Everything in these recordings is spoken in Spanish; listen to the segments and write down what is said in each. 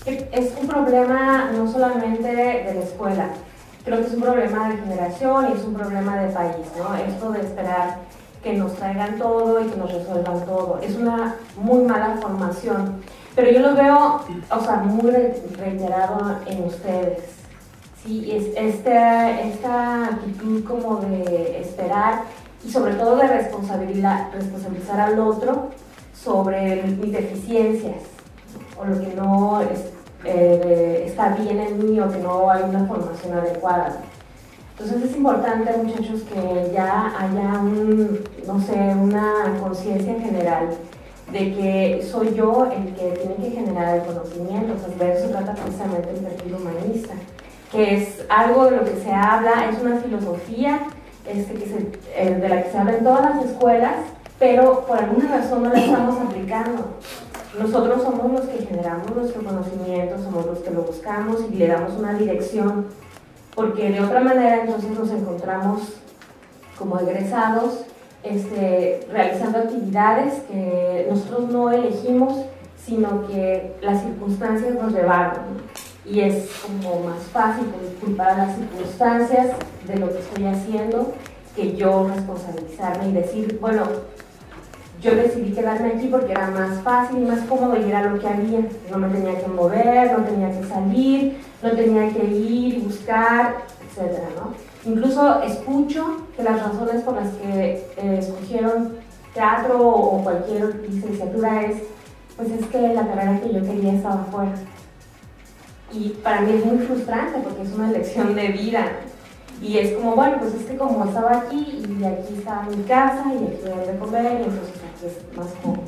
Es un problema no solamente de la escuela, creo que es un problema de generación y es un problema de país, ¿no? Esto de esperar que nos traigan todo y que nos resuelvan todo. Es una muy mala formación, pero yo lo veo, o sea, muy reiterado en ustedes. Sí, es esta actitud como de esperar y sobre todo de responsabilizar al otro sobre mis deficiencias o lo que no está bien en mí o que no hay una formación adecuada. Entonces es importante, muchachos, que ya haya no sé, una conciencia general de que soy yo el que tiene que generar el conocimiento. Pues de eso trata precisamente el perfil humanista, que es algo de lo que se habla, es una filosofía de la que se habla en todas las escuelas, pero por alguna razón no la estamos aplicando. Nosotros somos los que generamos nuestro conocimiento, somos los que lo buscamos y le damos una dirección, porque de otra manera entonces nos encontramos como egresados realizando actividades que nosotros no elegimos, sino que las circunstancias nos llevaron. Y es como más fácil culpar a las circunstancias de lo que estoy haciendo que yo responsabilizarme y decir, bueno, yo decidí quedarme aquí porque era más fácil y más cómodo y era lo que había. No me tenía que mover, no tenía que salir, no tenía que ir y buscar, etcétera, ¿no? Incluso escucho que las razones por las que escogieron teatro o cualquier licenciatura pues es que la carrera que yo quería estaba afuera. Y para mí es muy frustrante porque es una elección de vida. Y es como, bueno, pues es que como estaba aquí y aquí estaba mi casa y aquí voy a comer y entonces aquí es más cómodo.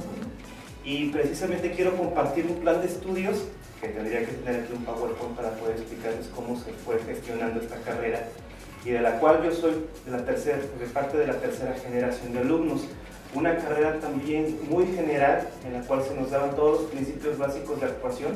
Y precisamente quiero compartir un plan de estudios, que tendría que tener aquí un PowerPoint para poder explicarles cómo se fue gestionando esta carrera, y de la cual yo soy de parte de la tercera generación de alumnos. Una carrera también muy general, en la cual se nos daban todos los principios básicos de actuación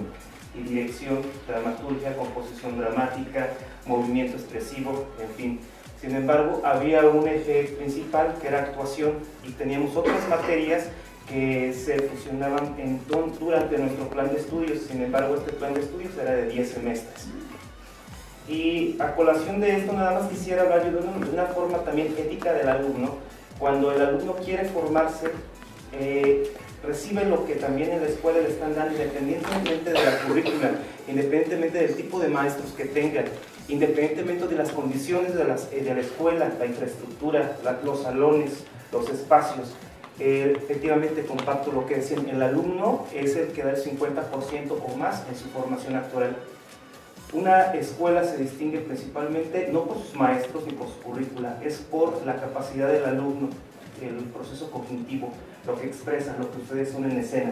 y dirección, dramaturgia, composición dramática, movimiento expresivo, en fin. Sin embargo, había un eje principal que era actuación y teníamos otras materias que se fusionaban durante nuestro plan de estudios. Sin embargo, este plan de estudios era de 10 semestres. Y a colación de esto, nada más quisiera hablar yo de una forma también ética del alumno. Cuando el alumno quiere formarse, recibe lo que también en la escuela le están dando, independientemente de la currícula, independientemente del tipo de maestros que tengan, independientemente de las condiciones de la escuela, la infraestructura, los salones, los espacios. Efectivamente comparto lo que decían, el alumno es el que da el 50% o más en su formación actoral. Una escuela se distingue principalmente no por sus maestros ni por su currícula, es por la capacidad del alumno, el proceso cognitivo, lo que expresa, lo que ustedes son en escena.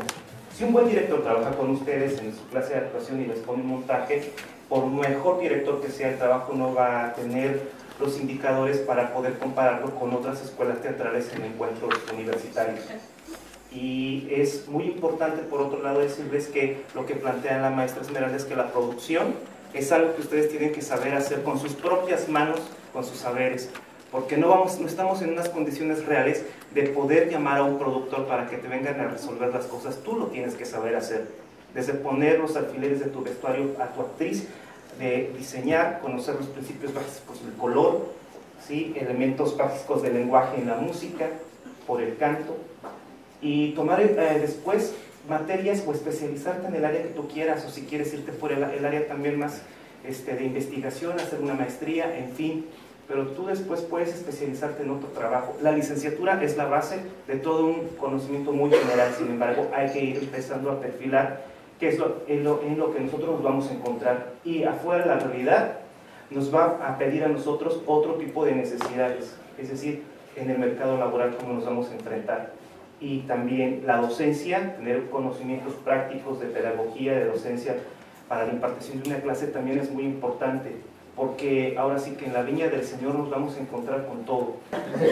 Si un buen director trabaja con ustedes en su clase de actuación y les pone un montaje, por mejor director que sea, el trabajo no va a tener los indicadores para poder compararlo con otras escuelas teatrales en encuentros universitarios. Y es muy importante, por otro lado, decirles que lo que plantea la maestra Esmeralda es que la producción es algo que ustedes tienen que saber hacer con sus propias manos, con sus saberes, porque no estamos en unas condiciones reales de poder llamar a un productor para que te vengan a resolver las cosas. Tú lo tienes que saber hacer, desde poner los alfileres de tu vestuario a tu actriz, de diseñar, conocer los principios básicos del color, ¿sí? Elementos básicos del lenguaje en la música, por el canto, y tomar después materias o especializarte en el área que tú quieras, o si quieres irte por el área también más de investigación, hacer una maestría, en fin, pero tú después puedes especializarte en otro trabajo. La licenciatura es la base de todo un conocimiento muy general, sin embargo hay que ir empezando a perfilar qué es en lo que nosotros nos vamos a encontrar, y afuera la realidad nos va a pedir a nosotros otro tipo de necesidades, es decir, en el mercado laboral cómo nos vamos a enfrentar. Y también la docencia, tener conocimientos prácticos de pedagogía, de docencia para la impartición de una clase también es muy importante, porque ahora sí que en la viña del Señor nos vamos a encontrar con todo.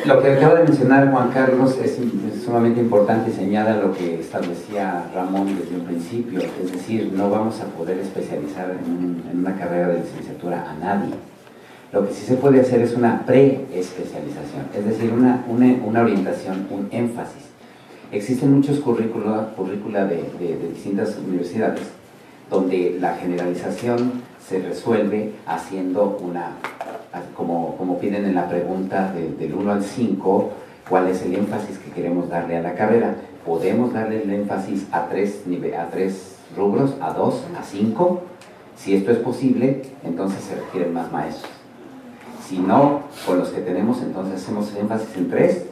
Lo que acaba de mencionar Juan Carlos es sumamente importante y señala lo que establecía Ramón desde un principio, es decir, no vamos a poder especializar en una carrera de licenciatura a nadie. Lo que sí se puede hacer es una pre-especialización, es decir, una orientación, un énfasis. Existen muchos currícula de distintas universidades donde la generalización se resuelve haciendo como piden en la pregunta del 1 al 5, cuál es el énfasis que queremos darle a la carrera. Podemos darle el énfasis a tres rubros, a 2, a 5. Si esto es posible, entonces se requieren más maestros. Si no, con los que tenemos, entonces hacemos el énfasis en 3,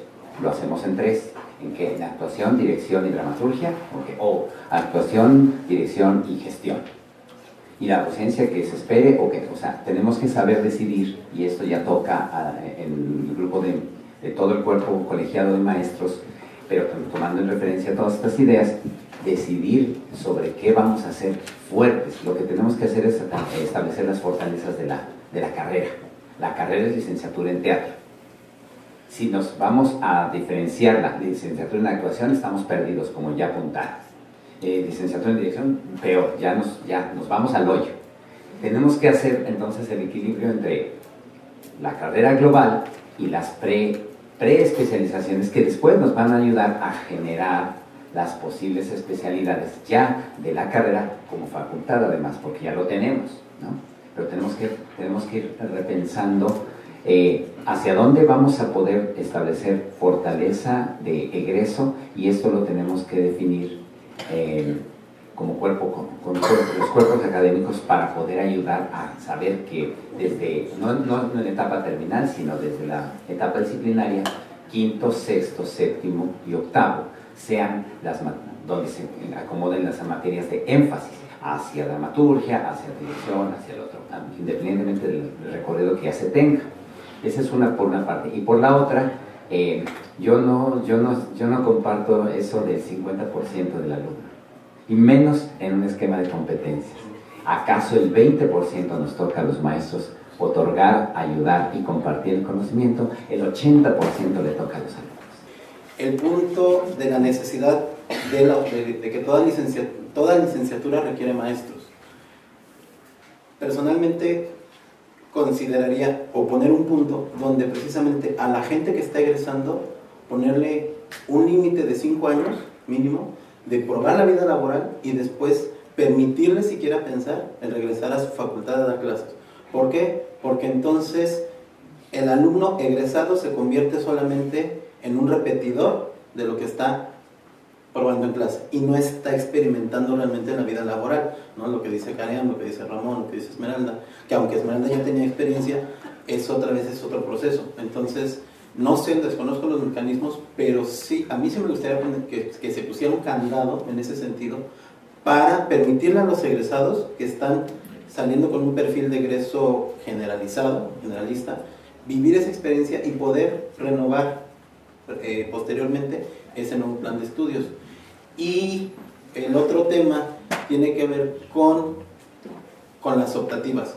lo hacemos en 3. ¿En qué? En actuación, dirección y dramaturgia, o actuación, dirección y gestión. Y la docencia que se espere, o sea, tenemos que saber decidir, y esto ya toca en el grupo de todo el cuerpo colegiado de maestros, pero tomando en referencia todas estas ideas, decidir sobre qué vamos a hacer fuertes. Lo que tenemos que hacer es establecer las fortalezas de la carrera. La carrera es licenciatura en teatro. Si nos vamos a diferenciar la licenciatura en actuación, estamos perdidos, como ya apuntaron. Licenciatura en dirección, peor, ya nos vamos al hoyo. Tenemos que hacer entonces el equilibrio entre la carrera global y las preespecializaciones que después nos van a ayudar a generar las posibles especialidades ya de la carrera como facultad, además, porque ya lo tenemos, ¿no? Pero tenemos que ir repensando hacia dónde vamos a poder establecer fortaleza de egreso, y esto lo tenemos que definir como cuerpo, con los cuerpos académicos, para poder ayudar a saber que desde, no en la etapa terminal, sino desde la etapa disciplinaria, quinto, sexto, séptimo y octavo, sean donde se acomoden las materias de énfasis hacia dramaturgia, hacia dirección, hacia el otro, independientemente del recorrido que ya se tenga. Esa es por una parte. Y por la otra, yo no comparto eso del 50% del alumno, y menos en un esquema de competencias. ¿Acaso el 20% nos toca a los maestros otorgar, ayudar y compartir el conocimiento? El 80% le toca a los alumnos. El punto de la necesidad de que toda licenciatura requiere maestros. Personalmente consideraría, o poner un punto donde precisamente a la gente que está egresando, ponerle un límite de 5 años mínimo de probar la vida laboral, y después permitirle siquiera pensar en regresar a su facultad a dar clases. ¿Por qué? Porque entonces el alumno egresado se convierte solamente en un repetidor de lo que está probando en clase, y no está experimentando realmente en la vida laboral, ¿no? Lo que dice Karen, lo que dice Ramón, lo que dice Esmeralda, que aunque Esmeralda ya tenía experiencia, es otro proceso. Entonces, no sé, desconozco los mecanismos, pero sí, a mí sí me gustaría que se pusiera un candado en ese sentido, para permitirle a los egresados que están saliendo con un perfil de egreso generalista, vivir esa experiencia y poder renovar posteriormente ese nuevo plan de estudios. Y el otro tema tiene que ver con las optativas.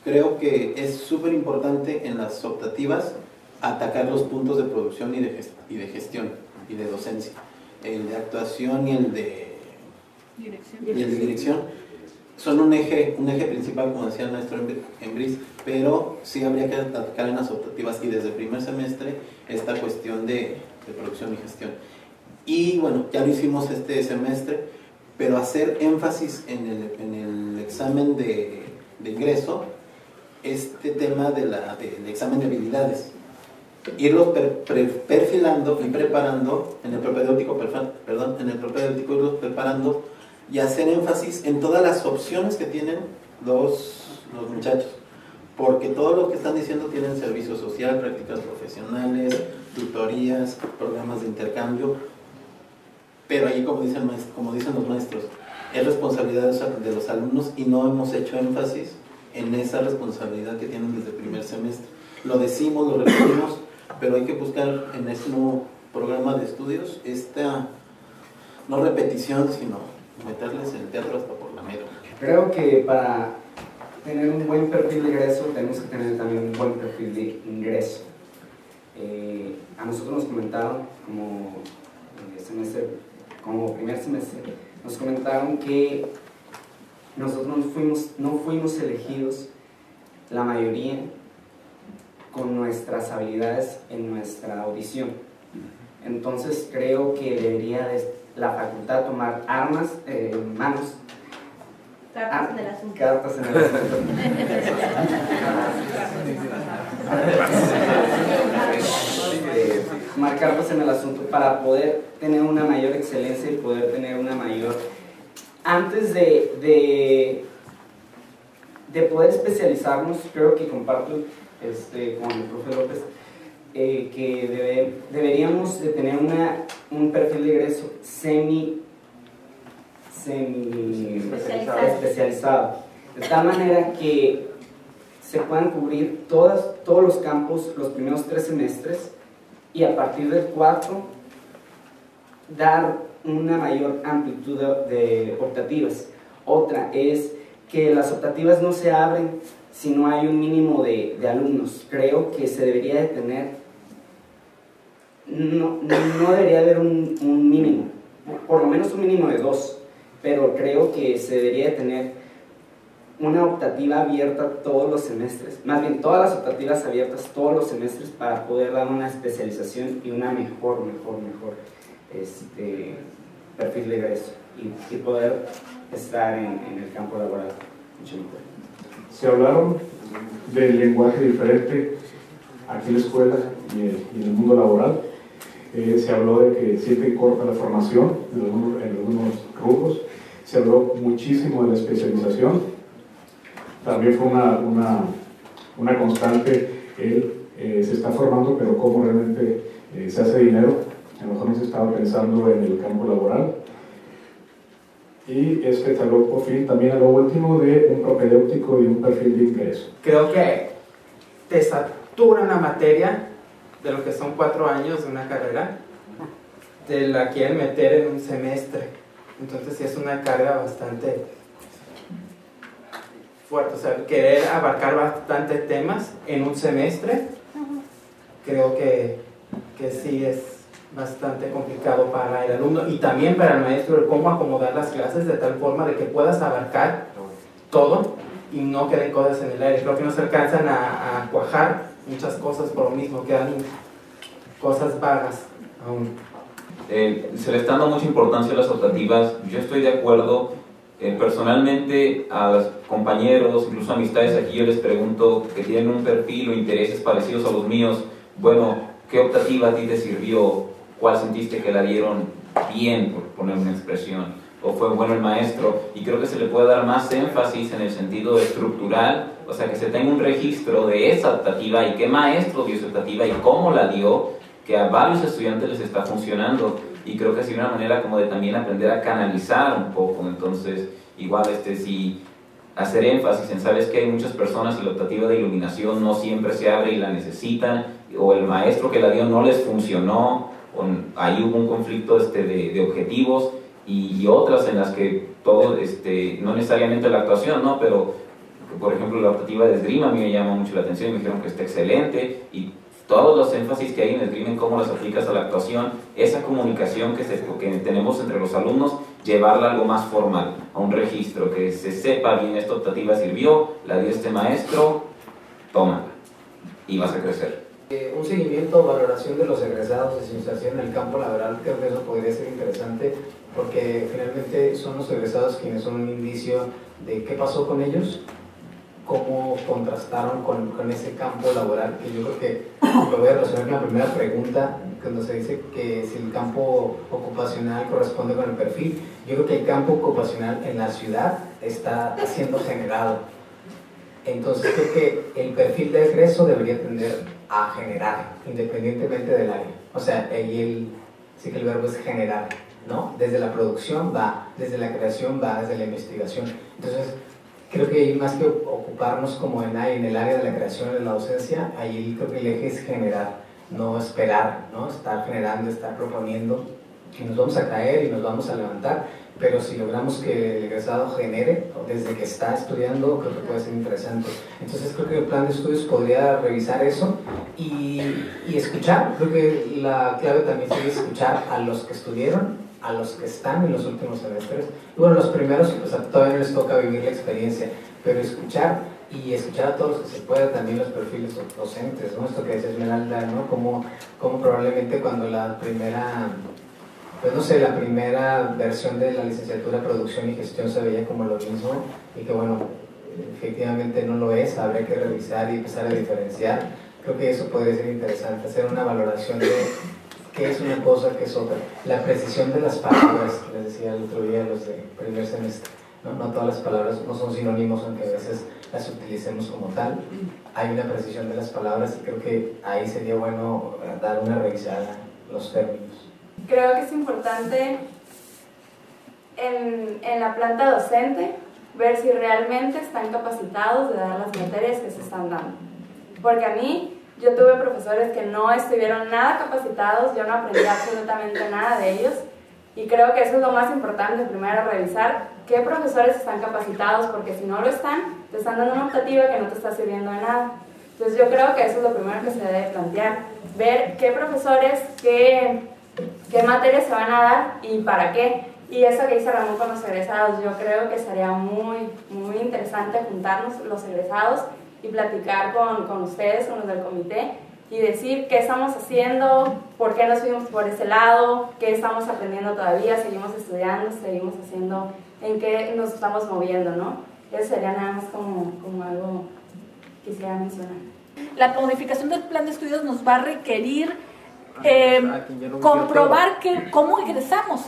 Creo que es súper importante en las optativas atacar los puntos de producción y de gestión y de docencia. El de actuación y el de dirección son un eje principal, como decía el maestro Embris, pero sí habría que atacar en las optativas y desde el primer semestre esta cuestión de producción y gestión. Y bueno, ya lo hicimos este semestre, pero hacer énfasis en el examen de ingreso, este tema del examen de habilidades, irlos perfilando y preparando en el propedéutico, irlos preparando y hacer énfasis en todas las opciones que tienen los muchachos, porque todos los que están diciendo tienen servicio social, prácticas profesionales, tutorías, programas de intercambio, pero ahí, como dicen los maestros, es responsabilidad de los alumnos, y no hemos hecho énfasis en esa responsabilidad que tienen desde el primer semestre. Lo decimos, lo repetimos, pero hay que buscar en este nuevo programa de estudios esta no repetición, sino meterles el teatro hasta por la médula. Creo que para tener un buen perfil de egreso tenemos que tener también un buen perfil de ingreso. A nosotros nos comentaron como primer semestre, nos comentaron que nosotros no fuimos elegidos, la mayoría, con nuestras habilidades en nuestra audición. Entonces creo que debería la facultad tomar armas en manos Cartas en el asunto. Cartas en el asunto. Tomar cartas en el asunto para poder tener una mayor excelencia y poder tener una mayor... Antes de poder especializarnos, creo que comparto con el profe López, que deberíamos de tener un perfil de egreso semi especializado, de tal manera que se puedan cubrir todos los campos los primeros 3 semestres y a partir del 4 dar una mayor amplitud de optativas. Otra es que las optativas no se abren si no hay un mínimo de alumnos. Creo que se debería de tener, no debería haber un mínimo, por lo menos un mínimo de 2, pero creo que se debería de tener una optativa abierta todos los semestres, más bien todas las optativas abiertas todos los semestres para poder dar una especialización y una mejor perfil de egreso y poder estar en el campo laboral mucho mejor. Se hablaron del lenguaje diferente aquí en la escuela y en el mundo laboral. Se habló de que sienten corta la formación en algunos rubros. Se habló muchísimo de la especialización. También fue una constante se está formando, pero cómo realmente se hace dinero. A lo mejor no se estaba pensando en el campo laboral. Y se habló por fin también a lo último de un propedéutico y un perfil de ingreso. Creo que te satura una materia de lo que son 4 años de una carrera, te la quieren meter en un semestre, entonces sí es una carga bastante fuerte, o sea, querer abarcar bastantes temas en un semestre, creo que sí es bastante complicado para el alumno y también para el maestro el cómo acomodar las clases de tal forma de que puedas abarcar todo y no queden cosas en el aire. Creo que no se alcanzan a cuajar muchas cosas por lo mismo, quedan cosas vagas aún. Se le está dando mucha importancia a las optativas. Yo estoy de acuerdo. Personalmente a los compañeros, incluso amistades aquí, yo les pregunto que tienen un perfil o intereses parecidos a los míos. Bueno, ¿qué optativa a ti te sirvió? ¿Cuál sentiste que la dieron bien, por poner una expresión? ¿O fue bueno el maestro? Y creo que se le puede dar más énfasis en el sentido estructural, o sea, que se tenga un registro de esa optativa y qué maestro dio esa optativa y cómo la dio, que a varios estudiantes les está funcionando. Y creo que es una manera como de también aprender a canalizar un poco. Entonces, igual si hacer énfasis en, sabes que hay muchas personas y la optativa de iluminación no siempre se abre y la necesitan, o el maestro que la dio no les funcionó, o ahí hubo un conflicto de objetivos, y otras en las que todo, no necesariamente la actuación, ¿no? Pero, por ejemplo, la optativa de esgrima a mí me llama mucho la atención y me dijeron que está excelente, y todos los énfasis que hay en el esgrima, en cómo las aplicas a la actuación, esa comunicación que tenemos entre los alumnos, llevarla a algo más formal, a un registro, que se sepa bien, esta optativa sirvió, la dio este maestro, tómala, y vas a crecer. Un seguimiento o valoración de los egresados de su inserción en el campo laboral, creo que eso podría ser interesante, porque finalmente son los egresados quienes son un indicio de qué pasó con ellos, cómo contrastaron con ese campo laboral, que yo creo que lo voy a relacionar con la primera pregunta, cuando se dice que si el campo ocupacional corresponde con el perfil. Yo creo que el campo ocupacional en la ciudad está siendo generado, entonces creo que el perfil de egreso debería tender a generar, independientemente del área. O sea, sí que el verbo es generar, ¿no? Desde la producción va, desde la creación va, desde la investigación. Entonces, creo que más que ocuparnos como en el área de la creación, de la docencia, ahí creo que el eje es generar, no esperar, ¿no? Estar generando, estar proponiendo, y nos vamos a caer y nos vamos a levantar, pero si logramos que el egresado genere desde que está estudiando, creo que puede ser interesante. Entonces creo que el plan de estudios podría revisar eso y escuchar. Creo que la clave también sería escuchar a los que estuvieron, a los que están en los últimos semestres. Y bueno, los primeros pues, todavía no les toca vivir la experiencia, pero escuchar y escuchar a todos los que se pueda, también los perfiles docentes, ¿no? Esto que decía Esmeralda, ¿no? Como probablemente cuando la primera pues no sé, la primera versión de la licenciatura Producción y Gestión se veía como lo mismo y que bueno, efectivamente no lo es, habría que revisar y empezar a diferenciar. Creo que eso podría ser interesante, hacer una valoración de qué es una cosa, qué es otra. La precisión de las palabras, les decía el otro día los de primer semestre, no todas las palabras no son sinónimos, aunque a veces las utilicemos como tal. Hay una precisión de las palabras y creo que ahí sería bueno dar una revisada a los términos. Creo que es importante en la planta docente ver si realmente están capacitados de dar las materias que se están dando. Porque a mí, yo tuve profesores que no estuvieron nada capacitados, yo no aprendí absolutamente nada de ellos, y creo que eso es lo más importante, primero revisar qué profesores están capacitados, porque si no lo están, te están dando una optativa que no te está sirviendo de nada. Entonces yo creo que eso es lo primero que se debe plantear, ver qué profesores, qué materias se van a dar y para qué. Y eso que dice Ramón con los egresados, yo creo que sería muy interesante juntarnos los egresados y platicar con ustedes, con los del comité, y decir qué estamos haciendo, por qué nos fuimos por ese lado, qué estamos aprendiendo todavía, seguimos estudiando, seguimos haciendo, en qué nos estamos moviendo, ¿no? Eso sería nada más como algo que quisiera mencionar. La modificación del plan de estudios nos va a requerir comprobar cómo egresamos.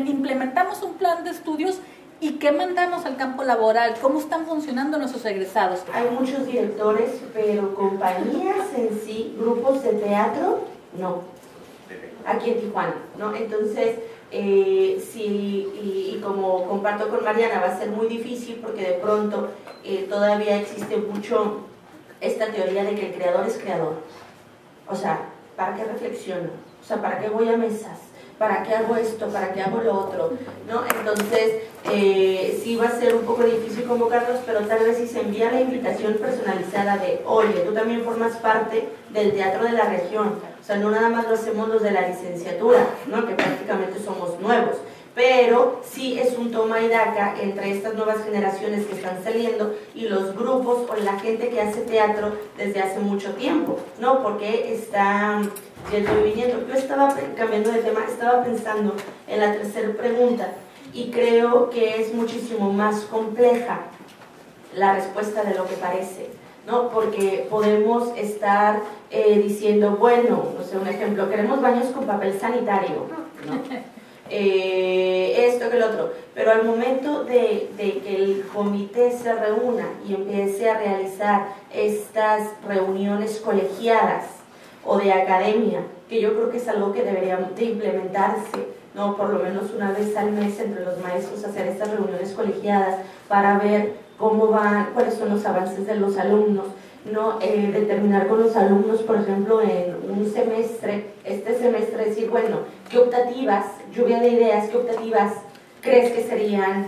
Implementamos un plan de estudios y qué mandamos al campo laboral, cómo están funcionando nuestros egresados. Hay muchos directores, pero compañías en sí, grupos de teatro, no, aquí en Tijuana, ¿no? Entonces, sí, y como comparto con Mariana, va a ser muy difícil porque de pronto todavía existe mucho esta teoría de que el creador es creador. O sea, ¿para qué reflexiono? O sea, ¿para qué voy a mesas? ¿Para qué hago esto? ¿Para qué hago lo otro? ¿No? Entonces, sí va a ser un poco difícil convocarlos, pero tal vez si se envía la invitación personalizada de, oye, tú también formas parte del teatro de la región. O sea, no nada más lo hacemos los de la licenciatura, ¿no? Que prácticamente somos nuevos. Pero sí es un toma y daca entre estas nuevas generaciones que están saliendo y los grupos o la gente que hace teatro desde hace mucho tiempo, ¿no? Porque están yendo y viniendo. Yo estaba, cambiando de tema, estaba pensando en la tercera pregunta y creo que es muchísimo más compleja la respuesta de lo que parece, ¿no? Porque podemos estar diciendo, bueno, no sé, un ejemplo, queremos baños con papel sanitario, ¿no? Esto que el otro, pero al momento de que el comité se reúna y empiece a realizar estas reuniones colegiadas o de academia, que yo creo que es algo que debería de implementarse, ¿no? Por lo menos una vez al mes entre los maestros, hacer estas reuniones colegiadas para ver cómo van, cuáles son los avances de los alumnos, ¿no? Determinar con los alumnos, por ejemplo, en un semestre, este semestre, decir, bueno, ¿qué optativas, lluvia de ideas, qué optativas crees que serían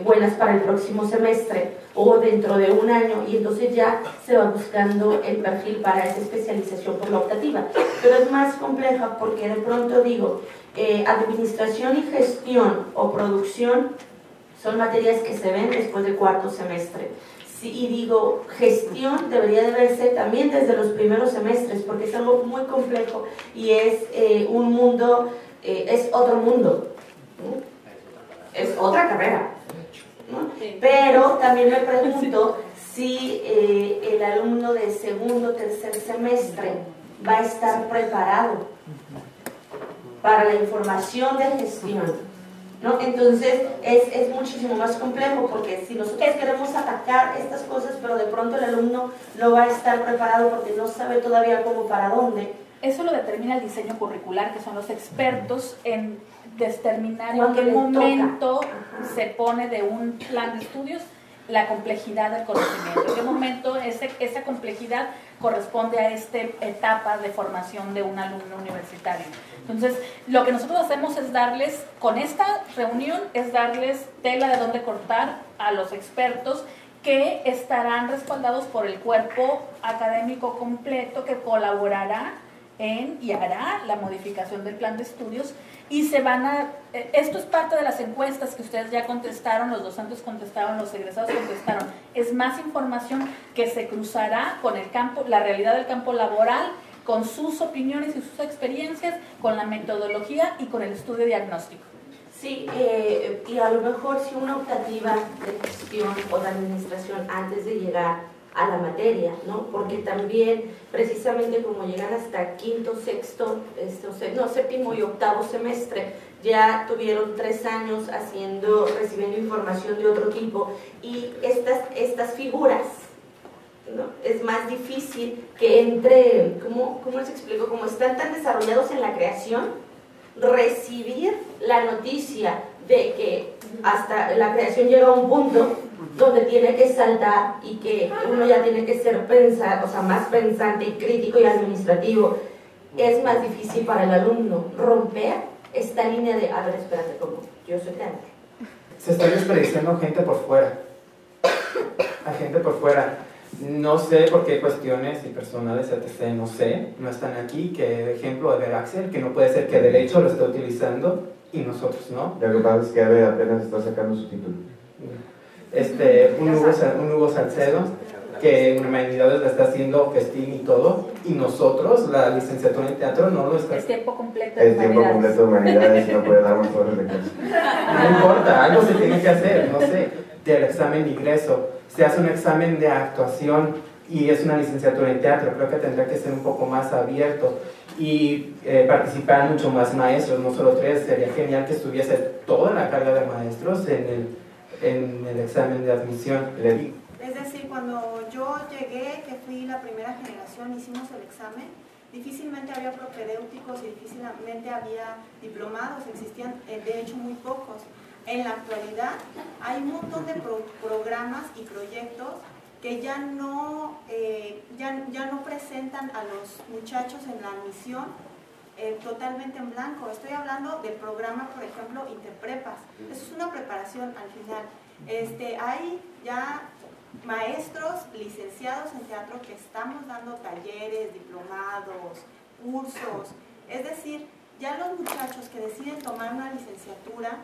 buenas para el próximo semestre o dentro de un año? Y entonces ya se va buscando el perfil para esa especialización por la optativa. Pero es más compleja porque de pronto digo, administración y gestión o producción son materias que se ven después del cuarto semestre. Sí, y digo, gestión debería de verse también desde los primeros semestres, porque es algo muy complejo y es un mundo, es otro mundo, ¿no? Es otra carrera, ¿no? Pero también me pregunto si el alumno de segundo o tercer semestre va a estar preparado para la información de gestión, ¿no? Entonces es muchísimo más complejo porque si nosotros queremos atacar estas cosas pero de pronto el alumno no va a estar preparado porque no sabe todavía cómo para dónde. Eso lo determina el diseño curricular, que son los expertos en determinar en qué momento se pone de un plan de estudios la complejidad del conocimiento, en qué momento esa complejidad corresponde a esta etapa de formación de un alumno universitario. Entonces, lo que nosotros hacemos es darles, con esta reunión, es darles tela de dónde cortar a los expertos que estarán respaldados por el cuerpo académico completo que colaborará y hará la modificación del plan de estudios y esto es parte de las encuestas que ustedes ya contestaron, los docentes contestaron, los egresados contestaron, es más información que se cruzará con el campo, la realidad del campo laboral con sus opiniones y sus experiencias, con la metodología y con el estudio diagnóstico. Sí, y a lo mejor si una optativa de gestión o de administración antes de llegar a la materia, ¿no? Porque también, precisamente como llegan hasta quinto, sexto, séptimo y octavo semestre, ya tuvieron 3 años recibiendo información de otro tipo, y estas figuras, ¿no? Es más difícil que entre, ¿cómo les explico? Como están tan desarrollados en la creación, recibir la noticia de que hasta la creación llega a un punto donde tiene que saltar y que uno ya tiene que ser más pensante y crítico y administrativo, es más difícil para el alumno romper esta línea de, a ver, espérate, ¿cómo? Yo soy teatro. Se está desperdiciando gente por fuera, a gente por fuera. No sé por qué cuestiones y personales, etc., no están aquí, que ejemplo de ver Axel, que no puede ser que Derecho lo esté utilizando y nosotros no. Lo que pasa es que Ave apenas está sacando su título. Un Hugo Salcedo, que en Humanidades la está haciendo festín y todo, y nosotros, la licenciatura en teatro, no lo está. Es tiempo completo de Humanidades. Es tiempo completo de Humanidades y no puede dar más horas de clase. No importa, algo se tiene que hacer, no sé, del examen de ingreso. Se hace un examen de actuación y es una licenciatura en teatro, creo que tendrá que ser un poco más abierto y participar mucho más maestros, no solo 3, sería genial que estuviese toda la carga de maestros en el examen de admisión. Es decir, cuando yo llegué, que fui la primera generación, hicimos el examen, difícilmente había propedéuticos y difícilmente había diplomados, existían de hecho muy pocos. En la actualidad hay un montón de programas y proyectos que ya no presentan a los muchachos en la admisión totalmente en blanco. Estoy hablando del programa, por ejemplo, Interprepas. Eso es una preparación al final. Hay ya maestros licenciados en teatro que estamos dando talleres, diplomados, cursos. Es decir, ya los muchachos que deciden tomar una licenciatura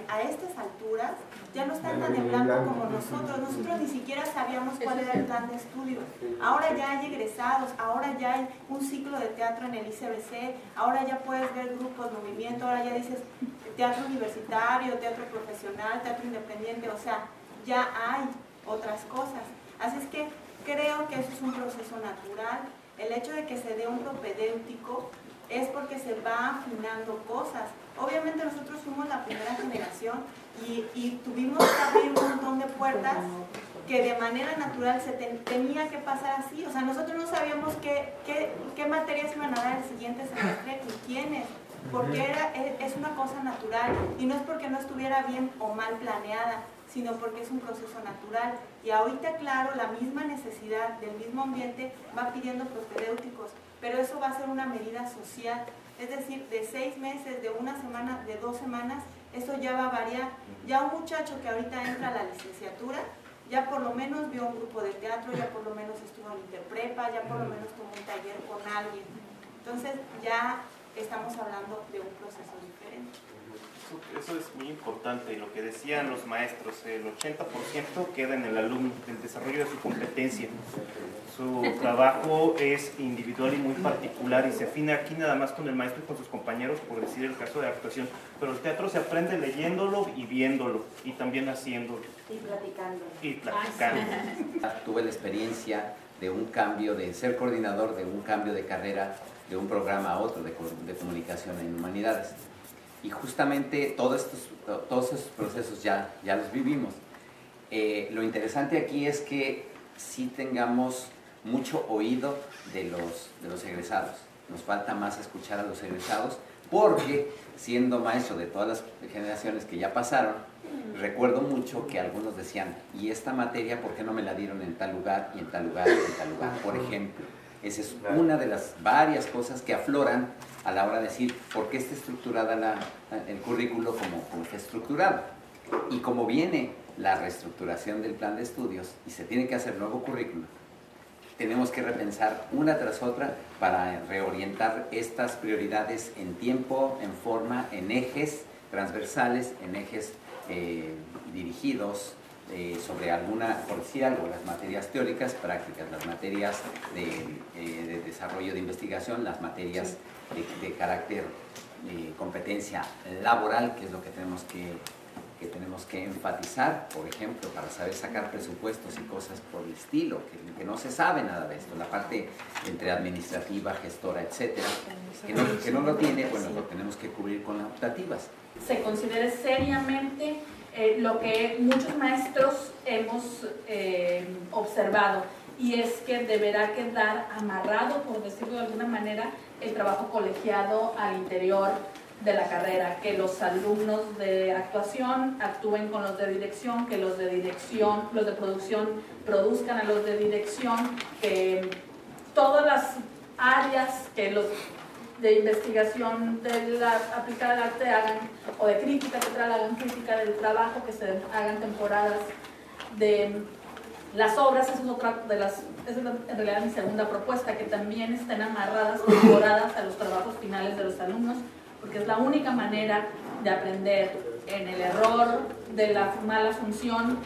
a estas alturas ya no están tan en blanco como nosotros. Nosotros ni siquiera sabíamos cuál era el plan de estudio. Ahora ya hay egresados, ahora ya hay un ciclo de teatro en el ICBC, ahora ya puedes ver grupos, movimiento, ahora ya dices teatro universitario, teatro profesional, teatro independiente, o sea, ya hay otras cosas. Así es que creo que eso es un proceso natural. El hecho de que se dé un propedéutico es porque se va afinando cosas. Obviamente nosotros fuimos la primera generación y tuvimos que abrir un montón de puertas que de manera natural se tenía que pasar así. O sea, nosotros no sabíamos qué materias iban a dar el siguiente semestre y quiénes, porque es una cosa natural y no es porque no estuviera bien o mal planeada, sino porque es un proceso natural. Y ahorita, claro, la misma necesidad del mismo ambiente va pidiendo propedéuticos, pero eso va a ser una medida social, es decir, de 6 meses, de 1 semana, de 2 semanas, eso ya va a variar. Ya un muchacho que ahorita entra a la licenciatura, ya por lo menos vio un grupo de teatro, ya por lo menos estuvo en Interprepa, ya por lo menos tomó un taller con alguien. Entonces ya estamos hablando de un proceso diferente. Eso es muy importante, lo que decían los maestros, el 80% queda en el alumno, el desarrollo de su competencia. Su trabajo es individual y muy particular y se afina aquí nada más con el maestro y con sus compañeros, por decir el caso de actuación, pero el teatro se aprende leyéndolo y viéndolo y también haciéndolo. Y platicando. Tuve la experiencia de un cambio, de ser coordinador de un cambio de carrera de un programa a otro de comunicación en humanidades. Y justamente todos esos procesos ya los vivimos. Lo interesante aquí es que sí tengamos mucho oído de los egresados. Nos falta más escuchar a los egresados porque, siendo maestro de todas las generaciones que ya pasaron, recuerdo mucho que algunos decían, ¿y esta materia por qué no me la dieron en tal lugar y en tal lugar y en tal lugar? Por ejemplo, esa es una de las varias cosas que afloran a la hora de decir por qué está estructurada el currículo como está estructurado. Y como viene la reestructuración del plan de estudios y se tiene que hacer nuevo currículo, tenemos que repensar una tras otra para reorientar estas prioridades en tiempo, en forma, en ejes transversales, en ejes dirigidos sobre alguna, por decir algo, las materias teóricas, prácticas, las materias de desarrollo de investigación, las materias de carácter competencia laboral, que es lo que tenemos que enfatizar, por ejemplo, para saber sacar presupuestos y cosas por el estilo, que no se sabe nada de esto, la parte entre administrativa, gestora, etcétera, que no lo tiene, bueno, lo tenemos que cubrir con las optativas. Se considere seriamente lo que muchos maestros hemos observado, y es que deberá quedar amarrado, por decirlo de alguna manera, el trabajo colegiado al interior de la carrera, que los alumnos de actuación actúen con los de dirección, que los de dirección, los de producción produzcan a los de dirección, que todas las áreas que los de investigación de la aplicada al arte hagan, o de crítica teatral hagan crítica del trabajo, que se hagan temporadas de las obras. Esa es otra de las, es en realidad mi segunda propuesta, que también estén amarradas, temporadas a los trabajos finales de los alumnos, porque es la única manera de aprender. En el error de la mala función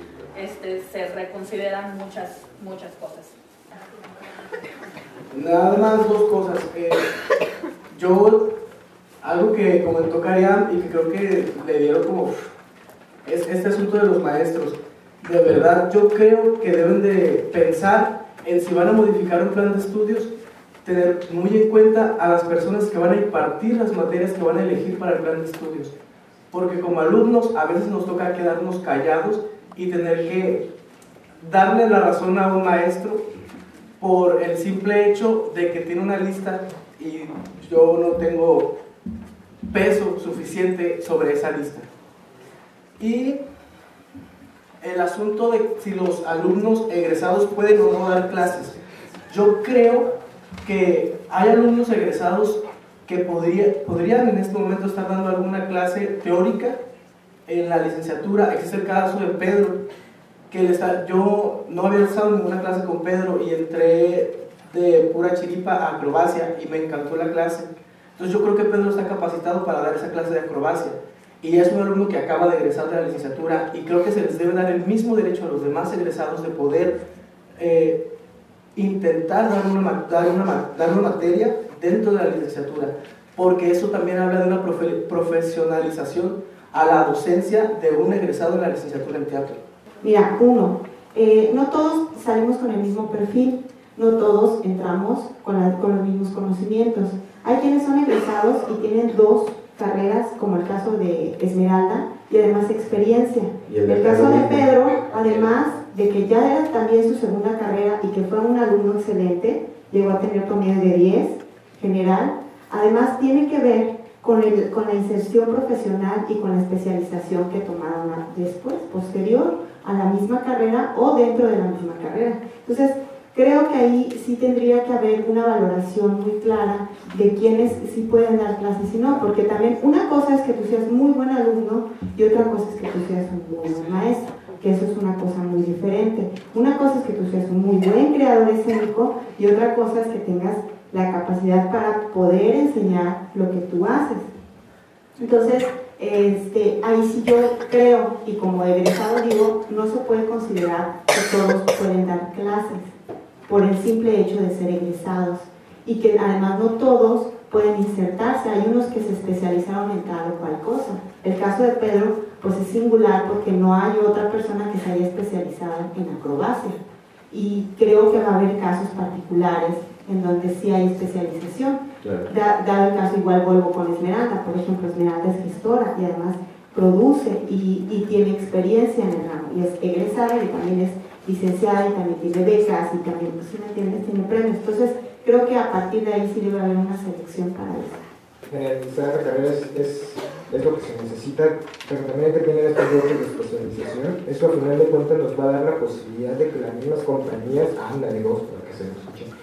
se reconsideran muchas cosas. Nada más dos cosas. Algo que comentó Kariam y que creo que le dieron como es este asunto de los maestros. De verdad, yo creo que deben de pensar en si van a modificar un plan de estudios, tener muy en cuenta a las personas que van a impartir las materias que van a elegir para el plan de estudios, porque como alumnos a veces nos toca quedarnos callados y tener que darle la razón a un maestro por el simple hecho de que tiene una lista y yo no tengo peso suficiente sobre esa lista. Y el asunto de si los alumnos egresados pueden o no dar clases. Yo creo que hay alumnos egresados que podrían en este momento estar dando alguna clase teórica en la licenciatura. Existe el caso de Pedro, que yo no había estado en ninguna clase con Pedro y entré de pura chiripa a acrobacia y me encantó la clase. Entonces yo creo que Pedro está capacitado para dar esa clase de acrobacia y es un alumno que acaba de egresar de la licenciatura, y creo que se les debe dar el mismo derecho a los demás egresados de poder intentar dar una materia dentro de la licenciatura, porque eso también habla de una profesionalización a la docencia de un egresado en la licenciatura en teatro. Mira, no todos salimos con el mismo perfil, no todos entramos con los mismos conocimientos. Hay quienes son egresados y tienen 2 carreras, como el caso de Esmeralda, y además experiencia. El caso de Pedro, además de que ya era también su segunda carrera y que fue un alumno excelente, llegó a tener promedio de 10 general, además tiene que ver con la inserción profesional y con la especialización que tomaron después, posterior a la misma carrera o dentro de la misma carrera. Entonces, creo que ahí sí tendría que haber una valoración muy clara de quiénes sí pueden dar clases y no, porque también una cosa es que tú seas muy buen alumno y otra cosa es que tú seas un muy buen maestro, que eso es una cosa muy diferente. Una cosa es que tú seas un muy buen creador escénico y otra cosa es que tengas la capacidad para poder enseñar lo que tú haces. Entonces, ahí sí yo creo, y como egresado digo, no se puede considerar que todos pueden dar clases por el simple hecho de ser egresados, y que además no todos pueden insertarse. Hay unos que se especializaron en tal o cual cosa. El caso de Pedro pues es singular porque no hay otra persona que se haya especializado en acrobacia, y creo que va a haber casos particulares en donde sí hay especialización. Claro. Dado el caso, igual vuelvo con Esmeralda. Por ejemplo, Esmeralda es gestora y además produce y tiene experiencia en el ramo, y es egresada y también es licenciada y también tiene becas y también, pues, si me entiendes, tiene premios. Entonces creo que a partir de ahí sí debe haber una selección para eso. Generalizar la carrera es lo que se necesita, pero también hay que tener estos grupos de especialización. Esto al final de cuentas nos va a dar la posibilidad de que las mismas compañías, ándale vos para que se nos escuchen,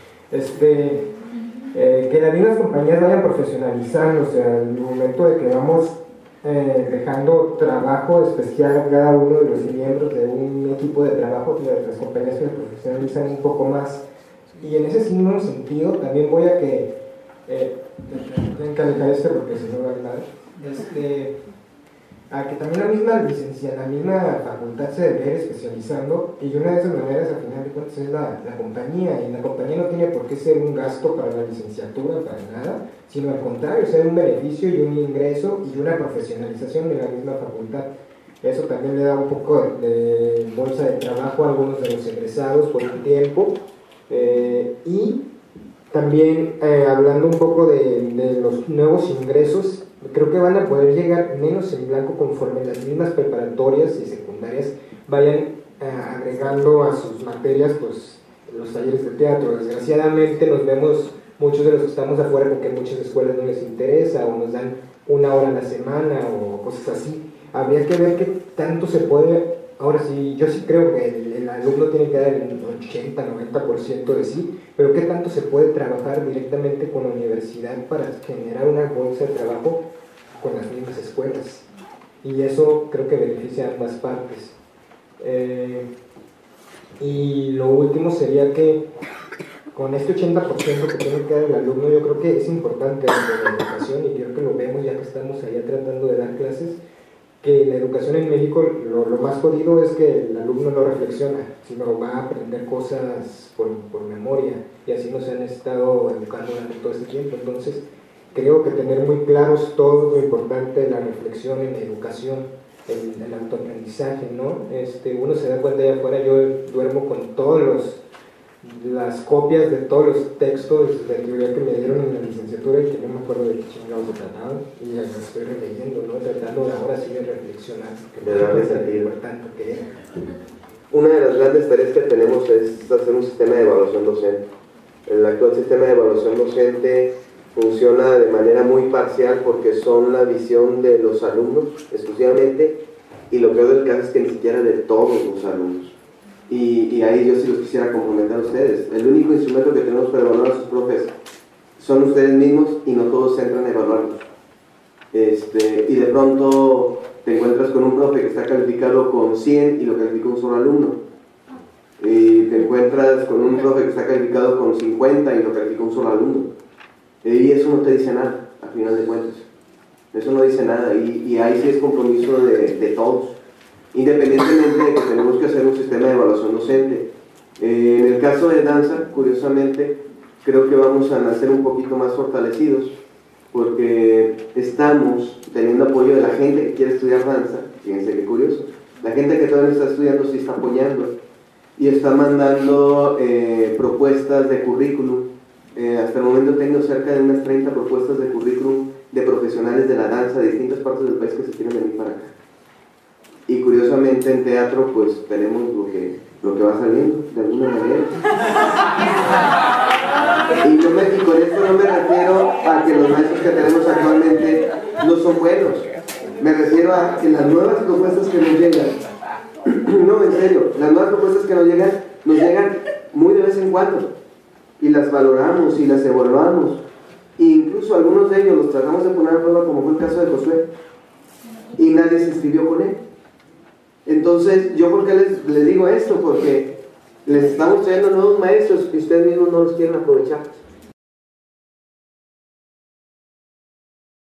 que las mismas compañías vayan profesionalizando, o sea, el momento de que vamos dejando trabajo especial a cada uno de los miembros de un equipo de trabajo, que las compañías se profesionalizan un poco más. Y en ese mismo sentido también voy a que tienen que alejar porque si no va a hablar. a que también la misma facultad se debe ir especializando, y una de esas maneras, al final de cuentas, es la compañía, y la compañía no tiene por qué ser un gasto para la licenciatura, para nada, sino al contrario, ser un beneficio y un ingreso y una profesionalización de la misma facultad. Eso también le da un poco de bolsa de trabajo a algunos de los egresados por un tiempo, y también hablando un poco de los nuevos ingresos, creo que van a poder llegar menos en blanco conforme las mismas preparatorias y secundarias vayan agregando a sus materias pues los talleres de teatro. Desgraciadamente nos vemos muchos de los que estamos afuera porque en muchas escuelas no les interesa o nos dan 1 hora a la semana o cosas así. Habría que ver qué tanto se puede. Ahora sí, yo sí creo que el alumno tiene que dar el 80-90% de sí, pero qué tanto se puede trabajar directamente con la universidad para generar una bolsa de trabajo con las mismas escuelas, y eso creo que beneficia a ambas partes. Y lo último sería que con este 80% que tiene que dar el alumno, yo creo que es importante en la educación, y creo que lo vemos ya que estamos allá tratando de dar clases, que la educación en México lo más jodido es que el alumno no reflexiona, sino va a aprender cosas por memoria, y así nos han estado educando durante todo este tiempo. Entonces creo que tener muy claros todo lo importante de la reflexión en la educación, el autoaprendizaje, ¿no? Uno se da cuenta allá afuera, yo duermo con todas las copias de todos los textos de teoría que me dieron en la licenciatura y que no me acuerdo de qué chingados se trataban, y las estoy releyendo, ¿no? Tratando de ahora sí de reflexionar, que de darle sentido. Importante que era. Una de las grandes tareas que tenemos es hacer un sistema de evaluación docente. El actual sistema de evaluación docente funciona de manera muy parcial porque son la visión de los alumnos exclusivamente, y lo peor del caso es que ni siquiera de todos los alumnos. Y ahí yo sí los quisiera comprometer a ustedes. El único instrumento que tenemos para evaluar a sus profes son ustedes mismos, y no todos se entran a evaluarlos. Y de pronto te encuentras con un profe que está calificado con 100 y lo califica un solo alumno. Y te encuentras con un profe que está calificado con 50 y lo califica un solo alumno. Y eso no te dice nada, al final de cuentas. Eso no dice nada, y ahí sí es compromiso de todos, independientemente de que tenemos que hacer un sistema de evaluación docente. En el caso de danza, curiosamente, creo que vamos a nacer un poquito más fortalecidos, porque estamos teniendo apoyo de la gente que quiere estudiar danza. Fíjense qué curioso, la gente que todavía está estudiando sí está apoyando, y está mandando propuestas de currículum. Hasta el momento tengo cerca de unas 30 propuestas de currículum de profesionales de la danza de distintas partes del país que se quieren venir para acá. Y curiosamente en teatro pues tenemos lo que va saliendo de alguna manera. Y con esto no me refiero a que los maestros que tenemos actualmente no son buenos. Me refiero a que las nuevas propuestas que nos llegan, no, en serio, las nuevas propuestas que nos llegan muy de vez en cuando, y las valoramos y las evaluamos, e incluso algunos de ellos los tratamos de poner a prueba, como fue el caso de Josué, y nadie se inscribió con él. Entonces, ¿yo por qué les digo esto? Porque les estamos trayendo nuevos maestros y ustedes mismos no los quieren aprovechar.